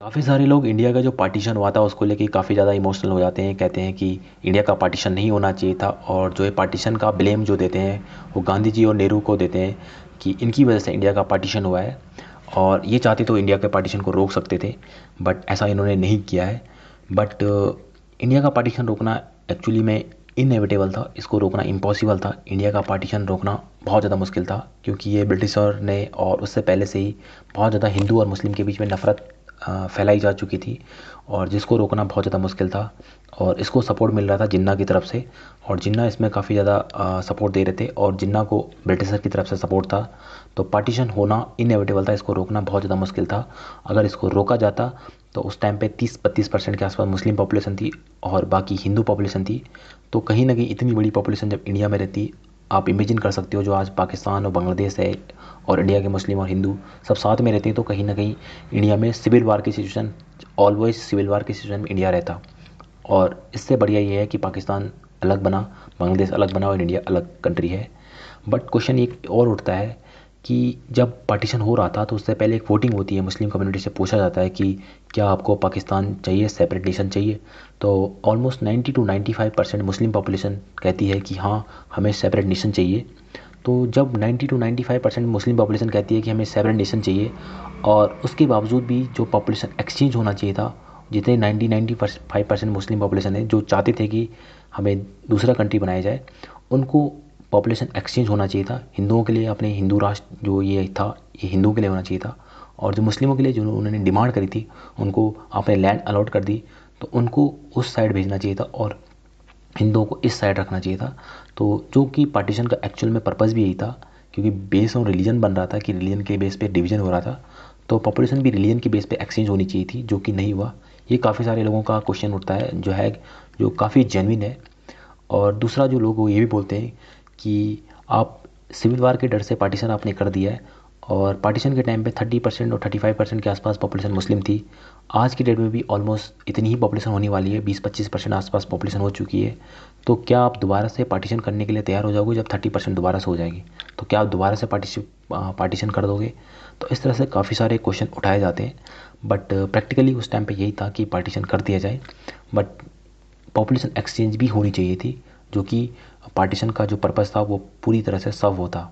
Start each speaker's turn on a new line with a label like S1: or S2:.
S1: काफ़ी सारे लोग इंडिया का जो पार्टीशन हुआ था उसको लेके काफ़ी ज़्यादा इमोशनल हो जाते हैं। कहते हैं कि इंडिया का पार्टीशन नहीं होना चाहिए था, और जो ये पार्टीशन का ब्लेम जो देते हैं वो गांधी जी और नेहरू को देते हैं कि इनकी वजह से इंडिया का पार्टीशन हुआ है। और ये चाहते तो इंडिया के पार्टीशन को रोक सकते थे, बट ऐसा इन्होंने नहीं किया है। बट इंडिया का पार्टीशन रोकना एक्चुअली में इनएविटेबल था, इसको रोकना इम्पॉसिबल था। इंडिया का पार्टीशन रोकना बहुत ज़्यादा मुश्किल था, क्योंकि ये ब्रिटिशर ने और उससे पहले से ही बहुत ज़्यादा हिंदू और मुस्लिम के बीच में नफ़रत फैलाई जा चुकी थी, और जिसको रोकना बहुत ज़्यादा मुश्किल था। और इसको सपोर्ट मिल रहा था जिन्ना की तरफ से, और जिन्ना इसमें काफ़ी ज़्यादा सपोर्ट दे रहे थे, और जिन्ना को ब्रिटिशर की तरफ से सपोर्ट था। तो पार्टीशन होना इनएविटेबल था, इसको रोकना बहुत ज़्यादा मुश्किल था। अगर इसको रोका जाता तो उस टाइम पे 30-32% के आसपास मुस्लिम पॉपुलेशन थी और बाकी हिंदू पॉपुलेशन थी। तो कहीं ना कहीं इतनी बड़ी पॉपुलेशन जब इंडिया में रहती, आप इमेजिन कर सकते हो जो आज पाकिस्तान और बांग्लादेश है, और इंडिया के मुस्लिम और हिंदू सब साथ में रहते हैं, तो कहीं ना कहीं इंडिया में सिविल वार की सिचुएशन, ऑलवेज सिविल वार की सिचुएशन में इंडिया रहता। और इससे बढ़िया ये है कि पाकिस्तान अलग बना, बांग्लादेश अलग बना और इंडिया अलग कंट्री है। बट क्वेश्चन एक और उठता है कि जब पार्टीशन हो रहा था तो उससे पहले एक वोटिंग होती है, मुस्लिम कम्युनिटी से पूछा जाता है कि क्या आपको पाकिस्तान चाहिए, सेपरेट नेशन चाहिए। तो ऑलमोस्ट 90 to 95% मुस्लिम पॉपुलेशन कहती है कि हाँ, हमें सेपरेट नेशन चाहिए। तो जब 90 to 95% मुस्लिम पॉपुलेशन कहती है कि हमें सेपरेट नेशन चाहिए, और उसके बावजूद भी जो पॉपुलेशन एक्सचेंज होना चाहिए था, जितने 90-95% मुस्लिम पॉपुलेशन है जो चाहते थे कि हमें दूसरा कंट्री बनाया जाए, उनको पॉपुलेशन एक्सचेंज होना चाहिए था। हिंदुओं के लिए अपने हिंदू राष्ट्र जो ये था, ये हिंदुओं के लिए होना चाहिए था। और जो मुस्लिमों के लिए जो उन्होंने डिमांड करी थी, उनको आपने लैंड अलॉट कर दी, तो उनको उस साइड भेजना चाहिए था और हिंदुओं को इस साइड रखना चाहिए था। तो जो कि पार्टीशन का एक्चुअल में पर्पज़ भी यही था, क्योंकि बेस ऑन रिलीजन बन रहा था कि रिलीजन के बेस पे डिवीजन हो रहा था। तो पॉपुलेशन भी रिलीजन के बेस पे एक्सचेंज होनी चाहिए थी, जो कि नहीं हुआ। ये काफ़ी सारे लोगों का क्वेश्चन उठता है, जो काफ़ी जेन्युइन है। और दूसरा जो लोग वो ये भी बोलते हैं कि आप सिविल वार के डर से पार्टीशन आपने कर दिया है, और पार्टीशन के टाइम पे 30% और 35% के आसपास पॉपुलेशन मुस्लिम थी। आज की डेट में भी ऑलमोस्ट इतनी ही पॉपुलेशन होने वाली है, 20-25% आसपास पॉपुलेशन हो चुकी है। तो क्या आप दोबारा से पार्टीशन करने के लिए तैयार हो जाओगे जब 30% दोबारा से हो जाएगी? तो क्या आप दोबारा से पार्टीशन कर दोगे? तो इस तरह से काफ़ी सारे क्वेश्चन उठाए जाते हैं। बट प्रैक्टिकली उस टाइम पे यही था कि पार्टीशन कर दिया जाए, बट पॉपुलेशन एक्सचेंज भी होनी चाहिए थी, जो कि पार्टीशन का जो पर्पज़ था वो पूरी तरह से सर्व होता।